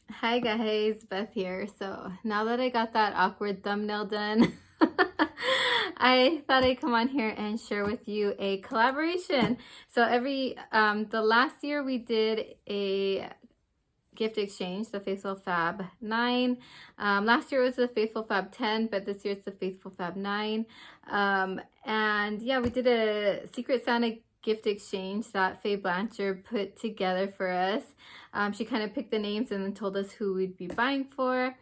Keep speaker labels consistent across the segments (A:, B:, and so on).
A: Hi guys, Beth here. So now that I got that awkward thumbnail done, I thought I'd come on here and share with you a collaboration. So the last year we did a gift exchange, the Faithful Fab 9. Last year was the Faithful Fab 10, but this year it's the Faithful Fab 9. And yeah, we did a Secret Santa gift exchange that Faye Blanchard put together for us. She kind of picked the names and then told us who we'd be buying for.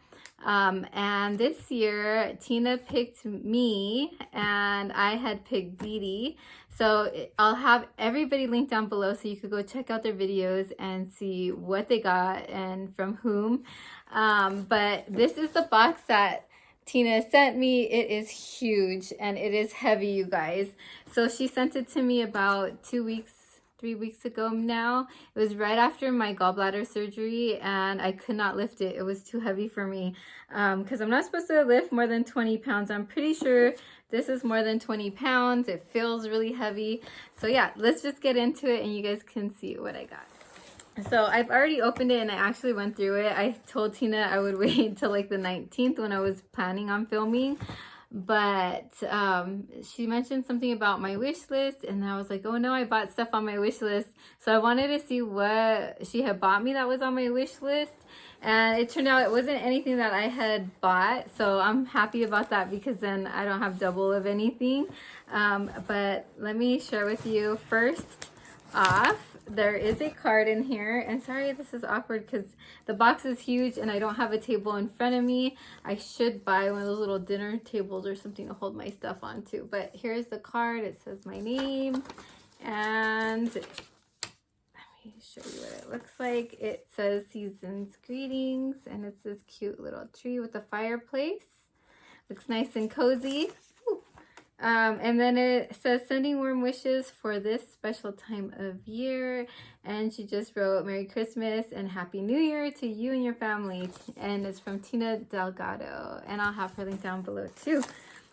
A: And this year, Tina picked me and I had picked Dee Dee. So I'll have everybody linked down below so you could go check out their videos and see what they got and from whom. But this is the box that Tina sent me. It is huge and it is heavy, you guys. So she sent it to me about 3 weeks ago now. It was right after my gallbladder surgery and I could not lift it. It was too heavy for me because I'm not supposed to lift more than 20 pounds. I'm pretty sure this is more than 20 pounds. It feels really heavy. So yeah, let's just get into it and you guys can see what I got. So I've already opened it and I actually went through it. I told Tina I would wait until like the 19th when I was planning on filming. But she mentioned something about my wish list and I was like, oh no, I bought stuff on my wish list. So I wanted to see what she had bought me that was on my wish list. And it turned out it wasn't anything that I had bought. So I'm happy about that because then I don't have double of anything. But let me share with you first off. There is a card in here, and sorry this is awkward because the box is huge and I don't have a table in front of me. I should buy one of those little dinner tables or something to hold my stuff onto. But here's the card. It says my name, and let me show you what it looks like. It says season's greetings, and it's this cute little tree with a fireplace. Looks nice and cozy. And then it says sending warm wishes for this special time of year, and she just wrote Merry Christmas and Happy New Year to you and your family, and it's from Tina Delgado, and I'll have her link down below too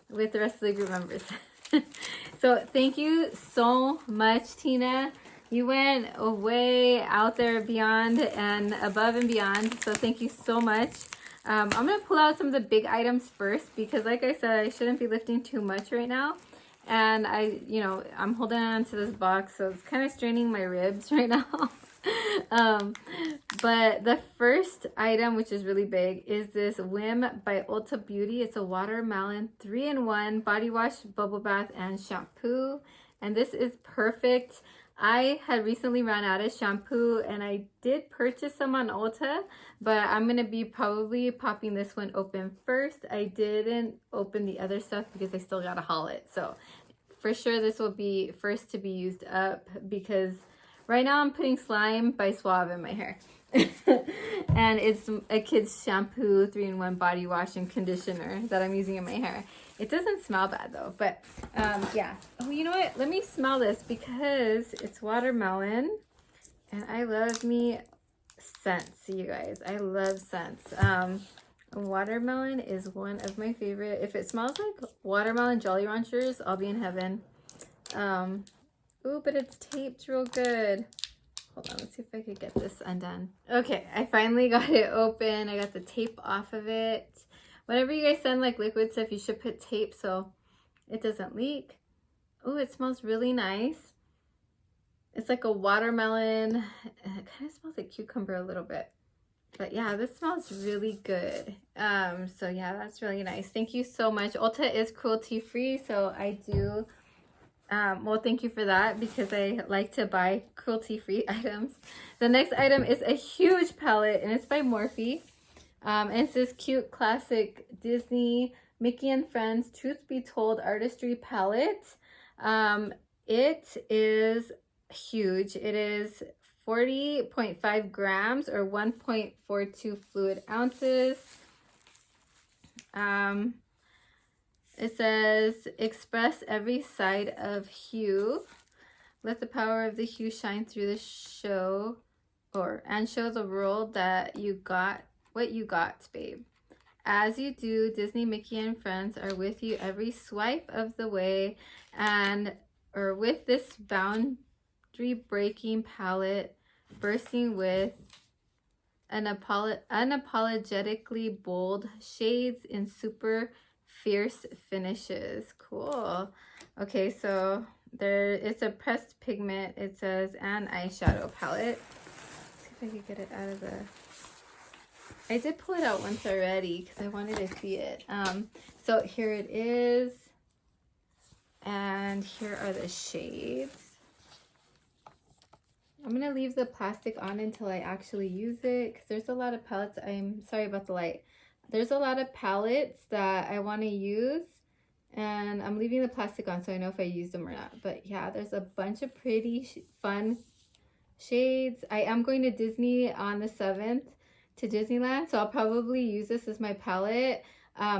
A: with the rest of the group members. So thank you so much, Tina. You went way out there beyond and above and beyond, so thank you so much. I'm going to pull out some of the big items first because like I said, I shouldn't be lifting too much right now. And I'm holding on to this box, so it's kind of straining my ribs right now. But the first item, which is really big, is this Whim by Ulta Beauty. It's a watermelon 3-in-1 body wash, bubble bath, and shampoo. And this is perfect. I had recently ran out of shampoo and I did purchase some on Ulta, but I'm going to be probably popping this one open first. I didn't open the other stuff because I still got to haul it. So for sure this will be first to be used up because right now I'm putting Slime by Suave in my hair. And it's a kid's shampoo 3-in-1 body wash and conditioner that I'm using in my hair. It doesn't smell bad though, but yeah. Oh, you know what? Let me smell this because it's watermelon and I love me scents, you guys. I love scents. Watermelon is one of my favorite. If it smells like watermelon Jolly Ranchers, I'll be in heaven. Ooh, but it's taped real good. Hold on, let's see if I could get this undone. Okay, I finally got it open. I got the tape off of it. Whenever you guys send like liquid stuff, you should put tape so it doesn't leak. Oh, it smells really nice. It's like a watermelon. It kind of smells like cucumber a little bit. But yeah, this smells really good. So yeah, that's really nice. Thank you so much. Ulta is cruelty free, so I do well, thank you for that because I like to buy cruelty-free items. The next item is a huge palette and it's by Morphe. And it's this cute classic Disney Mickey and Friends Truth Be Told Artistry palette. It is huge. It is 40.5 grams or 1.42 fluid ounces. It says, express every side of hue. Let the power of the hue shine through the show, and show the world that you got what you got, babe. As you do, Disney, Mickey, and Friends are with you every swipe of the way, or with this boundary breaking palette, bursting with unapologetically bold shades in super fierce finishes. Cool. Okay, so it's a pressed pigment. It says an eyeshadow palette. Let's see if I can get it out of the... I did pull it out once already because I wanted to see it. So here it is. And here are the shades. I'm going to leave the plastic on until I actually use it because there's a lot of palettes. I'm sorry about the light. There's a lot of palettes that I want to use, and I'm leaving the plastic on so I know if I use them or not. But yeah, there's a bunch of pretty fun shades. I am going to Disney on the 7th to Disneyland, so I'll probably use this as my palette.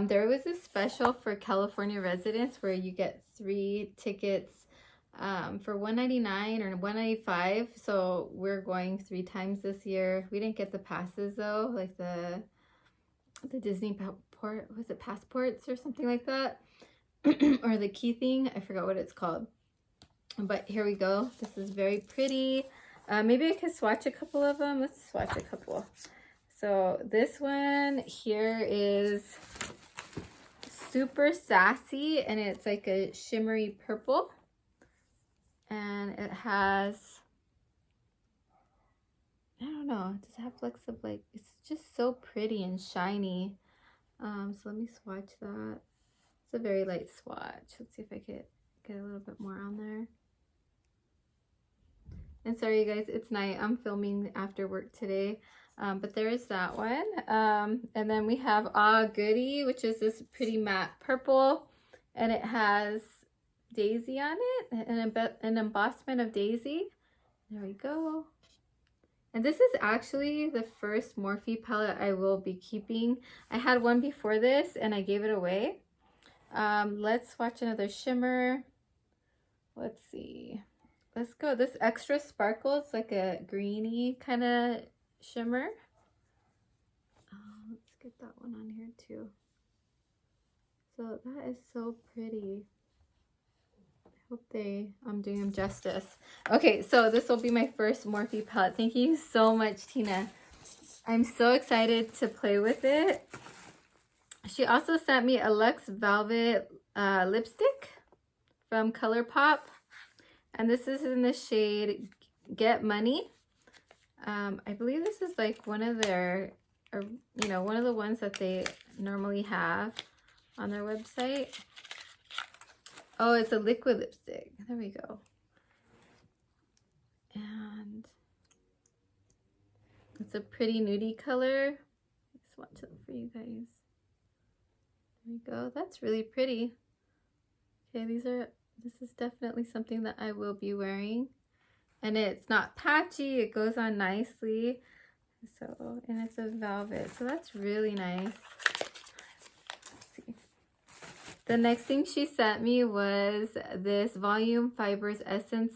A: There was a special for California residents where you get 3 tickets for $199 or $195. So we're going 3 times this year. We didn't get the passes though, like the Disney was it passports or something like that? Or the key thing, I forgot what it's called. But here we go. This is very pretty. Maybe I could swatch a couple of them. Let's swatch a couple. So this one here is super sassy, and it's like a shimmery purple. And it has, I don't know, does it have flecks of like, it's just so pretty and shiny. So let me swatch that. It's a very light swatch. Let's see if I could get a little bit more on there. And sorry you guys, it's night. I'm filming after work today. But there is that one. And then we have Ah Goody, which is this pretty matte purple. And it has Daisy on it, an embossment of Daisy. There we go. And this is actually the first Morphe palette I will be keeping. I had one before this and I gave it away. Let's watch another shimmer. Let's see. Let's go. This extra sparkles, like a greeny kind of shimmer. Let's get that one on here too. So that is so pretty. Hope I'm doing them justice. Okay, so this will be my first Morphe palette. Thank you so much, Tina. I'm so excited to play with it. She also sent me a Luxe Velvet lipstick from ColourPop, and this is in the shade Get Money. I believe this is like one of their, one of the ones that they normally have on their website. Oh, it's a liquid lipstick. There we go. And it's a pretty nudie color. Let's swatch it for you guys. There we go. That's really pretty. Okay, this is definitely something that I will be wearing. And it's not patchy. It goes on nicely. So, and it's a velvet. So that's really nice. The next thing she sent me was this Volume Fibers Essence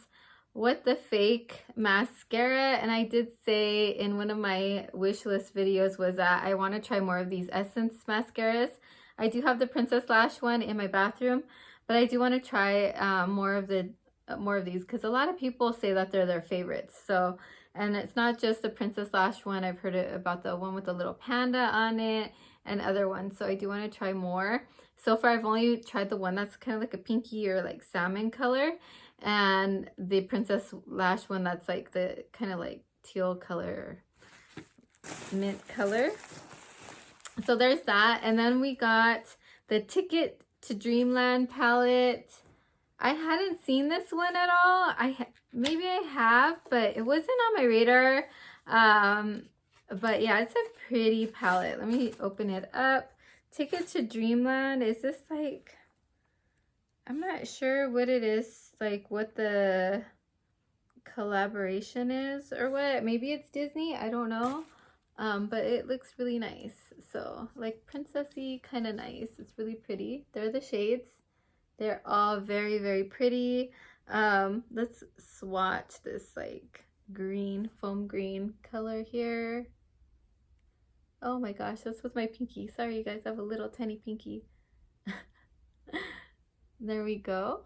A: What the Fake mascara. And I did say in one of my wish list videos was that I want to try more of these Essence mascaras. I do have the Princess Lash one in my bathroom, but I do want to try more of these because a lot of people say that they're their favorites. So, and it's not just the Princess Lash one. I've heard about the one with the little panda on it and other ones. So I do want to try more. So far, I've only tried the one that's kind of like a pinky or like salmon color, and the Princess Lash one that's like the kind of like teal color, mint color. So there's that. And then we got the Ticket to Dreamland palette. I hadn't seen this one at all. Maybe I have, but it wasn't on my radar. But yeah, it's a pretty palette. Let me open it up. Ticket to Dreamland. Is this like, I'm not sure what it is, like what the collaboration is or what. Maybe it's Disney, I don't know. But it looks really nice. So like princessy, kind of nice. It's really pretty. They're the shades. They're all very, very pretty. Let's swatch this like green, foam green color here. Oh my gosh, that's with my pinky. Sorry you guys, I have a little tiny pinky. There we go.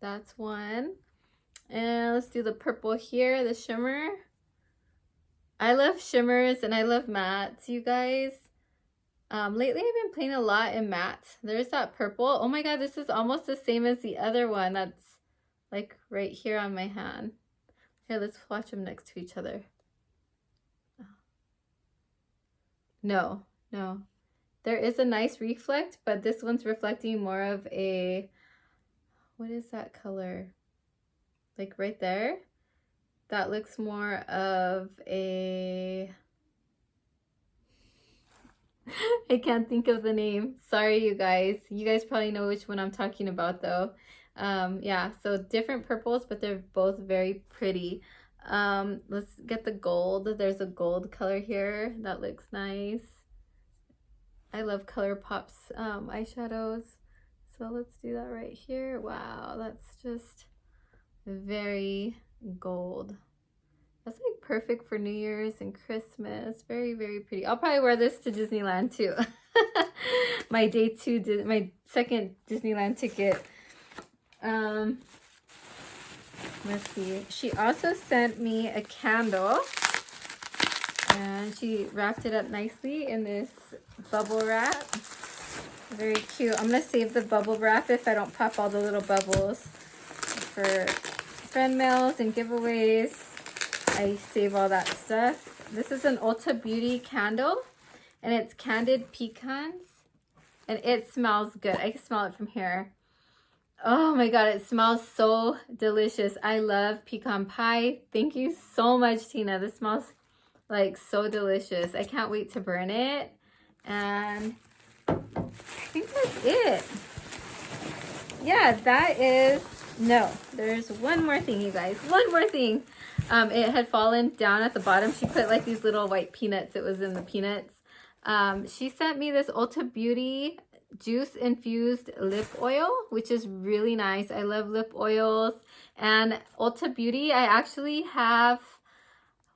A: That's one. And let's do the purple here, the shimmer. I love shimmers and I love mattes, you guys. Lately I've been playing a lot in matte. There's that purple. Oh my god, this is almost the same as the other one that's like right here on my hand. Here, let's watch them next to each other. No, no. There is a nice reflect, but this one's reflecting more of a, what is that color? Like right there? That looks more of a, I can't think of the name. Sorry, you guys. You guys probably know which one I'm talking about though. Yeah, so different purples, but they're both very pretty. Let's get the gold. There's a gold color here that looks nice. I love ColourPop's eyeshadows. So let's do that right here. Wow, that's just very gold. That's like perfect for New Year's and Christmas. Very, very pretty. I'll probably wear this to Disneyland too. My my second Disneyland ticket. Let's see. She also sent me a candle. And she wrapped it up nicely in this bubble wrap. Very cute. I'm going to save the bubble wrap if I don't pop all the little bubbles for friend mails and giveaways. I save all that stuff. This is an Ulta Beauty candle, and it's candied pecans, and it smells good. I can smell it from here. Oh my god, it smells so delicious. I love pecan pie. Thank you so much, Tina. This smells like so delicious. I can't wait to burn it. And I think that's it. Yeah, that is, no, there's one more thing, you guys. One more thing. It had fallen down at the bottom. She put like these little white peanuts. It was in the peanuts. She sent me this Ulta Beauty juice infused lip oil, which is really nice. I love lip oils. And Ulta Beauty, I actually have,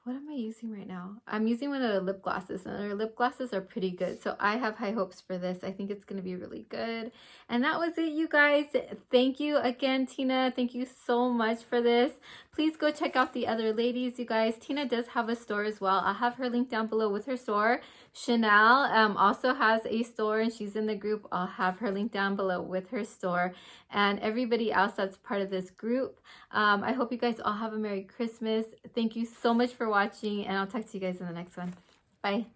A: what am I using right now? I'm using one of the lip glosses, and their lip glosses are pretty good. So I have high hopes for this. I think it's going to be really good. And that was it, you guys. Thank you again, Tina. Thank you so much for this. Please go check out the other ladies, you guys. Tina does have a store as well. I'll have her link down below with her store. Chanel also has a store, and she's in the group. I'll have her link down below with her store. And everybody else that's part of this group. I hope you guys all have a Merry Christmas. Thank you so much for watching, and I'll talk to you guys in the next one. Bye.